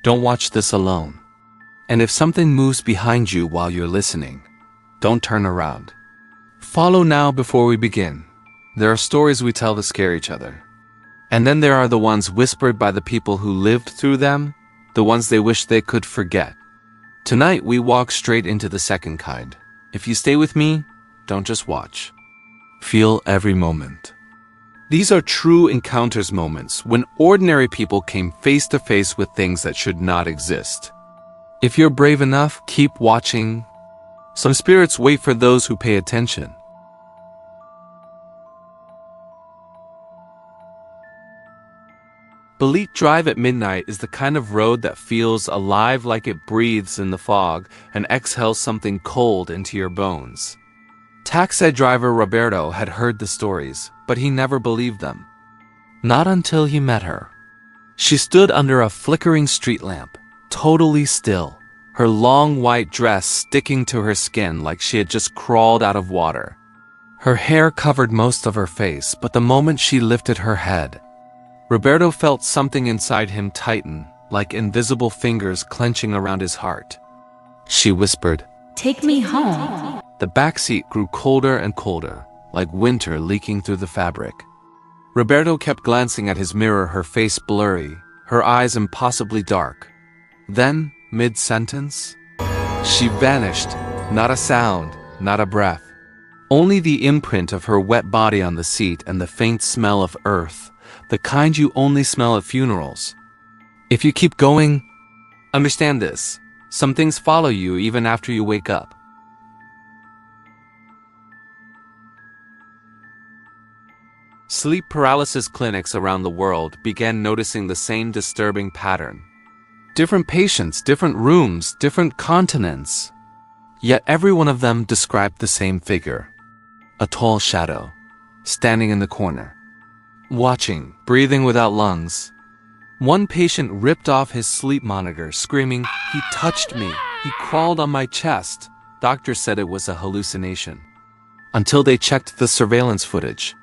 Don't watch this alone. And if something moves behind you while you're listening, don't turn around. Follow now before we begin. There are stories we tell to scare each other. And then there are the ones whispered by the people who lived through them, the ones they wish they could forget. Tonight we walk straight into the second kind. If you stay with me, don't just watch. Feel every moment. These are true encounters moments when ordinary people came face to face with things that should not exist. If you're brave enough, keep watching. Some spirits wait for those who pay attention. Balete Drive at midnight is the kind of road that feels alive, like it breathes in the fog and exhales something cold into your bones. Taxi driver Roberto had heard the stories, but he never believed them. Not until he met her. She stood under a flickering street lamp, totally still, her long white dress sticking to her skin like she had just crawled out of water. Her hair covered most of her face, but the moment she lifted her head, Roberto felt something inside him tighten, like invisible fingers clenching around his heart. She whispered, "Take me home." The backseat grew colder and colder, like winter leaking through the fabric. Roberto kept glancing at his mirror, her face blurry, her eyes impossibly dark. Then, mid-sentence, she vanished. Not a sound, not a breath. Only the imprint of her wet body on the seat and the faint smell of earth, the kind you only smell at funerals. If you keep going, understand this. Some things follow you even after you wake up. Sleep paralysis clinics around the world began noticing the same disturbing pattern. Different patients, different rooms, different continents. Yet every one of them described the same figure. A tall shadow, standing in the corner. Watching, breathing without lungs. One patient ripped off his sleep monitor, screaming, "He touched me! He crawled on my chest!" Doctors said it was a hallucination. Until they checked the surveillance footage.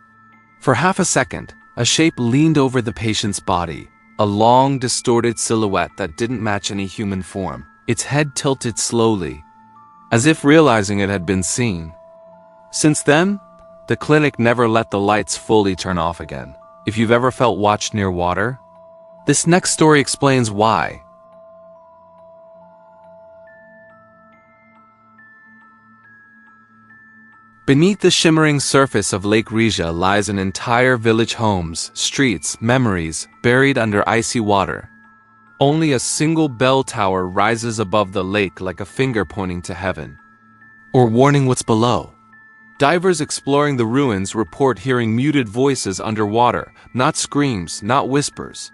For half a second, a shape leaned over the patient's body, a long, distorted silhouette that didn't match any human form. Its head tilted slowly, as if realizing it had been seen. Since then, the clinic never let the lights fully turn off again. If you've ever felt watched near water, this next story explains why. Beneath the shimmering surface of Lake Rija lies an entire village, homes, streets, memories, buried under icy water. Only a single bell tower rises above the lake like a finger pointing to heaven, or warning what's below. Divers exploring the ruins report hearing muted voices underwater, not screams, not whispers,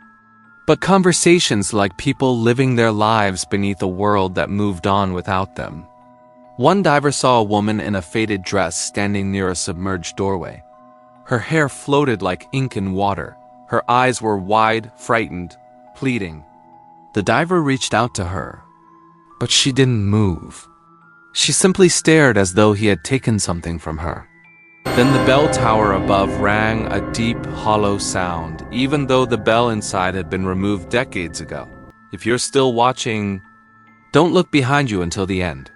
but conversations like people living their lives beneath a world that moved on without them. One diver saw a woman in a faded dress standing near a submerged doorway. Her hair floated like ink in water. Her eyes were wide, frightened, pleading. The diver reached out to her, but she didn't move. She simply stared as though he had taken something from her. Then the bell tower above rang a deep, hollow sound, even though the bell inside had been removed decades ago. If you're still watching, don't look behind you until the end.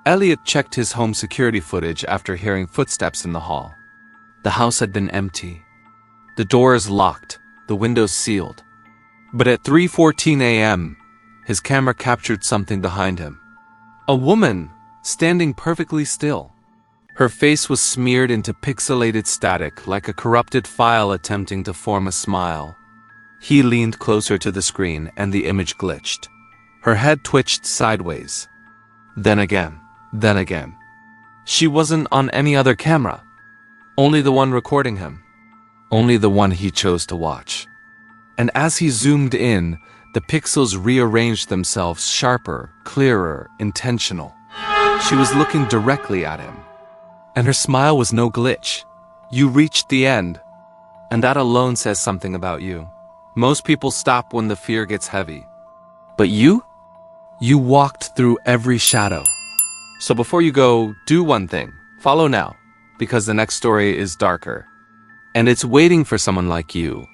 Elliot checked his home security footage after hearing footsteps in the hall. The house had been empty. The doors locked, the windows sealed. But at 3:14 a.m., his camera captured something behind him. A woman, standing perfectly still. Her face was smeared into pixelated static, like a corrupted file attempting to form a smile. He leaned closer to the screen, and the image glitched. Her head twitched sideways. Then again. Then again. She wasn't on any other camera. Only the one recording him. Only the one he chose to watch. And as he zoomed in, the pixels rearranged themselves, sharper, clearer, intentional. She was looking directly at him. And her smile was no glitch. You reached the end. And that alone says something about you. Most people stop when the fear gets heavy. But you? You walked through every shadow. So before you go, do one thing. Follow now, because the next story is darker. And it's waiting for someone like you.